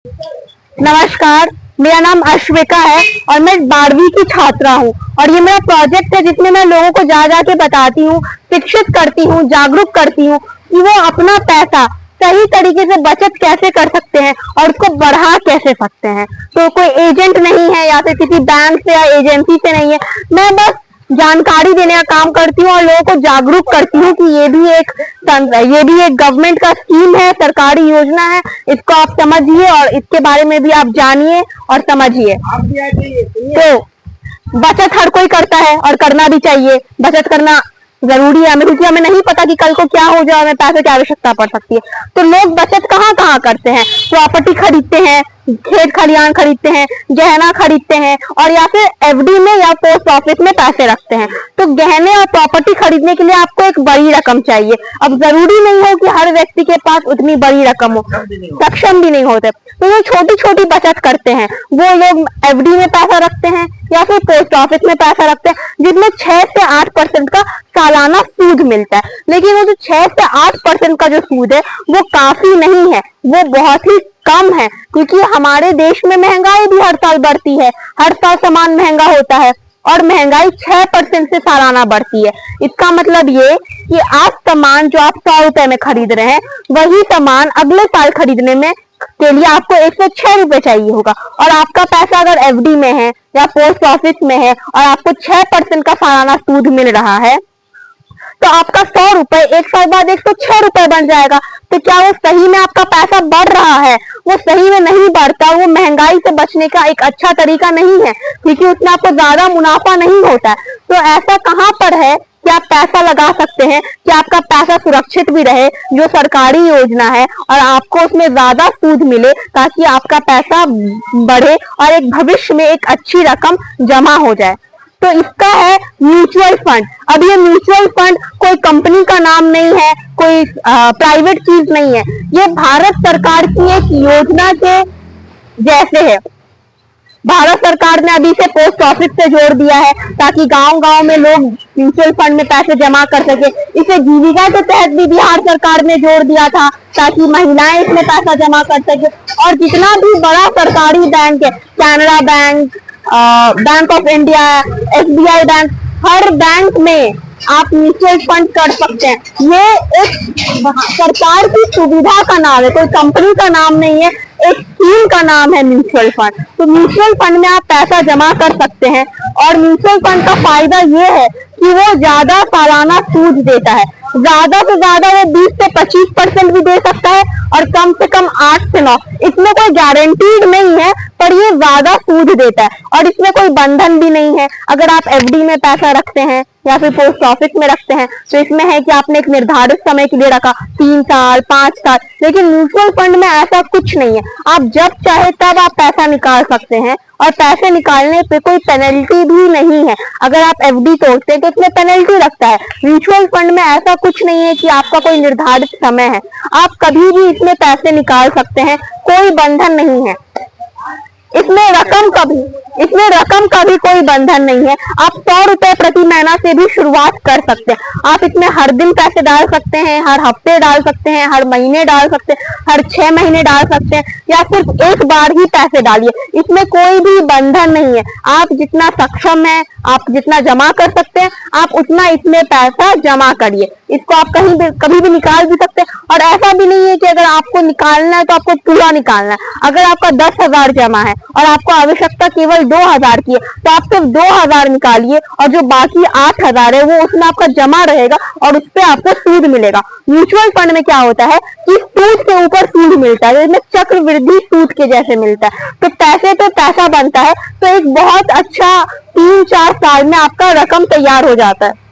नमस्कार, मेरा नाम अश्विका है और मैं 12वीं की छात्रा हूँ और ये मेरा प्रोजेक्ट है जिसमें मैं लोगों को जा जा के बताती हूँ, शिक्षित करती हूँ, जागरूक करती हूँ कि वो अपना पैसा सही तरीके से बचत कैसे कर सकते हैं और उसको बढ़ा कैसे सकते हैं। तो कोई एजेंट नहीं है या फिर किसी बैंक से या एजेंसी से नहीं है, मैं बस जानकारी देने का काम करती हूँ और लोगों को जागरूक करती हूँ कि ये भी एक गवर्नमेंट का स्कीम है, सरकारी योजना है, इसको आप समझिए और इसके बारे में भी आप जानिए और समझिए। तो बचत हर कोई करता है और करना भी चाहिए। बचत करना जरूरी है हमें, क्योंकि हमें नहीं पता कि कल को क्या हो जाए, हमें पैसे की आवश्यकता पड़ सकती है। तो लोग बचत कहाँ कहाँ करते हैं, प्रॉपर्टी खरीदते हैं, खेत खलिहान खरीदते हैं, गहना खरीदते हैं और या फिर एफडी में या पोस्ट ऑफिस में पैसे रखते हैं। तो गहने और प्रॉपर्टी खरीदने के लिए आपको एक बड़ी रकम चाहिए। अब जरूरी नहीं हो कि हर व्यक्ति के पास उतनी बड़ी रकम हो, सक्षम भी नहीं होते। तो वो छोटी छोटी बचत करते हैं, वो लोग एफडी में पैसा रखते हैं या फिर पोस्ट ऑफिस में पैसा रखते हैं, जिसमें 6 से 8% का सालाना सूद मिलता है। लेकिन वो जो 6 से 8% का जो सूद है वो काफी नहीं है, वो बहुत ही कम है, क्योंकि हमारे देश में महंगाई भी हर साल बढ़ती है, हर साल सामान महंगा होता है और महंगाई 6% से सालाना बढ़ती है। इसका मतलब ये कि आज सामान जो आप 100 रुपए में खरीद रहे हैं, वही सामान अगले साल खरीदने में के लिए आपको 106 रुपए चाहिए होगा। और आपका पैसा अगर एफडी में है या पोस्ट ऑफिस में है और आपको 6% का सालाना सूद मिल रहा है, तो आपका 100 रुपए एक साल बाद 106 रुपए बन जाएगा। तो क्या वो सही में आपका पैसा बढ़ रहा है? वो सही में नहीं बढ़ता। वो महंगाई से बचने का एक अच्छा तरीका नहीं है, क्योंकि उसमें आपको ज्यादा मुनाफा नहीं होता है। तो ऐसा कहाँ पर है कि आप पैसा लगा सकते हैं कि आपका पैसा सुरक्षित भी रहे, जो सरकारी योजना है, और आपको उसमें ज्यादा सूद मिले, ताकि आपका पैसा बढ़े और एक भविष्य में एक अच्छी रकम जमा हो जाए। तो इसका है म्यूचुअल फंड। अब ये म्यूचुअल फंड कोई कंपनी का नाम नहीं है, कोई प्राइवेट चीज नहीं है, ये भारत सरकार की एक योजना के जैसे है। भारत सरकार ने अभी से पोस्ट ऑफिस से जोड़ दिया है ताकि गांव-गांव में लोग म्यूचुअल फंड में पैसे जमा कर सके। इसे जीविका के तहत भी बिहार सरकार ने जोड़ दिया था ताकि महिलाएं इसमें पैसा जमा कर सके। और जितना भी बड़ा सरकारी बैंक है, Canara bank, bank of India, SBI bank, her bank में आप म्यूचुअल फंड कर सकते हैं। ये एक सरकार की सुविधा का नाम है, कोई कंपनी का नाम नहीं है, एक स्कीम का नाम है म्यूचुअल फंड। तो म्यूचुअल फंड में आप पैसा जमा कर सकते हैं और म्यूचुअल फंड का फायदा ये है कि वो ज्यादा सालाना सूद देता है। ज्यादा से ज्यादा वो 20 से 25% भी दे सकता है और कम से कम 8 से 9। इसमें कोई गारंटीड नहीं है, पर ये ज्यादा सूद देता है और इसमें कोई बंधन भी नहीं है। अगर आप एफडी में पैसा रखते हैं या फिर पोस्ट ऑफिस में रखते हैं तो इसमें है कि आपने एक निर्धारित समय के लिए रखा, 3 साल, 5 साल। लेकिन म्यूचुअल फंड में ऐसा कुछ नहीं है, आप जब चाहे तब आप पैसा निकाल सकते हैं और पैसे निकालने पे कोई पेनल्टी भी नहीं है। अगर आप एफडी तोड़ते हैं तो उसमें पेनल्टी लगता है। म्यूचुअल फंड में ऐसा कुछ नहीं है कि आपका कोई निर्धारित समय है, आप कभी भी इसमें पैसे निकाल सकते हैं, कोई बंधन नहीं है। इसमें रकम का भी कोई बंधन नहीं है। आप 100 रुपए प्रति महीना से भी शुरुआत कर सकते हैं। आप इसमें हर दिन पैसे डाल सकते हैं, हर हफ्ते डाल सकते हैं, हर महीने डाल सकते हैं, हर 6 महीने डाल सकते हैं, या सिर्फ एक बार ही पैसे डालिए। इसमें कोई भी बंधन नहीं है। आप जितना सक्षम है, आप जितना जमा कर सकते हैं, आप उतना इसमें पैसा जमा करिए। इसको आप कभी भी निकाल भी सकते हैं। और ऐसा भी नहीं है कि अगर आपको निकालना है तो आपको पूरा निकालना है। अगर आपका 10,000 जमा है और आपको आवश्यकता केवल 2,000 की है तो आप सिर्फ 2,000 निकालिए और जो बाकी 8,000 है वो उसमें आपका जमा रहेगा और उस पर आपको सूद मिलेगा। म्यूचुअल फंड में क्या होता है कि सूद के ऊपर सूद मिलता है, इसमें चक्रवृद्धि सूद के जैसे मिलता है। तो पैसे पे पैसा बनता है। तो एक बहुत अच्छा 3-4 साल में आपका रकम तैयार हो जाता है।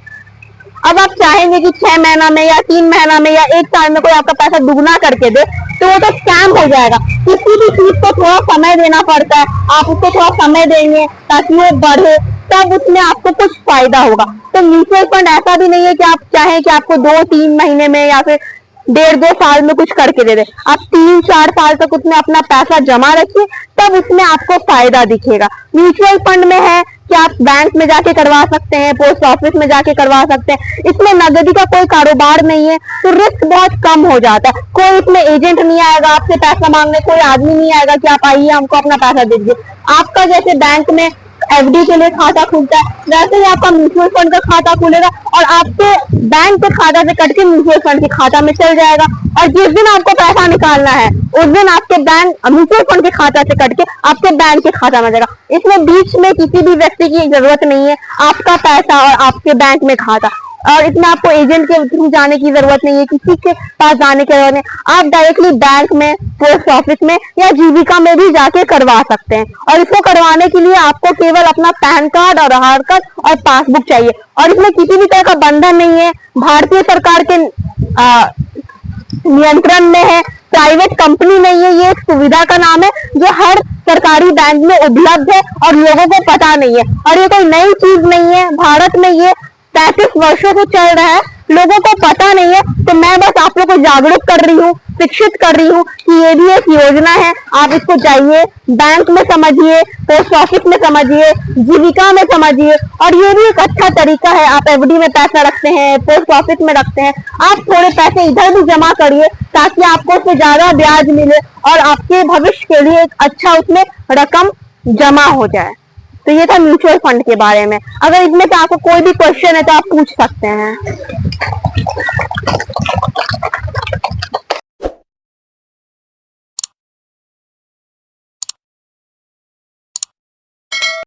अब आप चाहेंगे कि 6 महीना में या 3 महीना में या 1 साल में कोई आपका पैसा दुगना करके दे, तो वो तो स्कैम हो जाएगा। किसी भी चीज को थोड़ा समय देना पड़ता है। आप उसको थोड़ा समय देंगे ताकि वो बढ़े, तब उसमें आपको कुछ फायदा होगा। तो म्यूचुअल फंड ऐसा भी नहीं है कि आप चाहें कि आपको 2-3 महीने में या फिर 1.5-2 साल में कुछ करके दे दे। आप 3-4 साल तक उसमें अपना पैसा जमा रखिए, तब उसमें आपको फायदा दिखेगा। म्यूचुअल फंड में है कि कि आप बैंक में जाके करवा सकते हैं, पोस्ट ऑफिस में जाके करवा सकते हैं। इसमें नगदी का कोई कारोबार नहीं है, तो रिस्क बहुत कम हो जाता है। कोई इसमें एजेंट नहीं आएगा आपसे पैसा मांगने, कोई आदमी नहीं आएगा कि आप आइए हमको अपना पैसा दीजिए। आपका जैसे बैंक में एफडी के लिए खाता खुलता है, वैसे ही आपका म्यूचुअल फंड का खाता खुलेगा और आपके बैंक के खाता से कट के म्यूचुअल फंड के खाता में चल जाएगा। और जिस दिन आपको पैसा निकालना है उस दिन आपके बैंक म्यूचुअल फंड के खाता से कट के आपके बैंक के खाता में जाएगा। इसमें बीच में किसी भी व्यक्ति की जरूरत नहीं है, आपका पैसा और आपके बैंक में खाता। और इसमें आपको एजेंट के थ्रू जाने की जरूरत नहीं है, किसी के पास जाने की जरूरत नहीं। आप डायरेक्टली बैंक में, पोस्ट ऑफिस में या जीविका में भी जाके करवा सकते हैं। और इसको करवाने के लिए आपको केवल अपना पैन कार्ड और आधार कार्ड और पासबुक चाहिए। और इसमें किसी भी तरह का बंधन नहीं है, भारतीय सरकार के नियंत्रण में है, प्राइवेट कंपनी नहीं है। ये एक सुविधा का नाम है जो हर सरकारी बैंक में उपलब्ध है और लोगों को पता नहीं है। और ये कोई नई चीज नहीं है, भारत में ये 35 वर्षों से चल रहा है, लोगों को पता नहीं है। तो मैं बस आप लोगों को जागरूक कर रही हूँ, शिक्षित कर रही हूँ कि ये भी एक योजना है, आप इसको जाइए, बैंक में समझिए, पोस्ट ऑफिस में समझिए, जीविका में समझिए। और ये भी एक अच्छा तरीका है, आप एफडी में पैसा रखते हैं, पोस्ट ऑफिस में रखते हैं, आप थोड़े पैसे इधर भी जमा करिए ताकि आपको उससे ज्यादा ब्याज मिले और आपके भविष्य के लिए एक अच्छा उसमें रकम जमा हो जाए। तो ये था म्यूचुअल फंड के बारे में। अगर इसमें से आपको कोई भी क्वेश्चन है तो आप पूछ सकते हैं।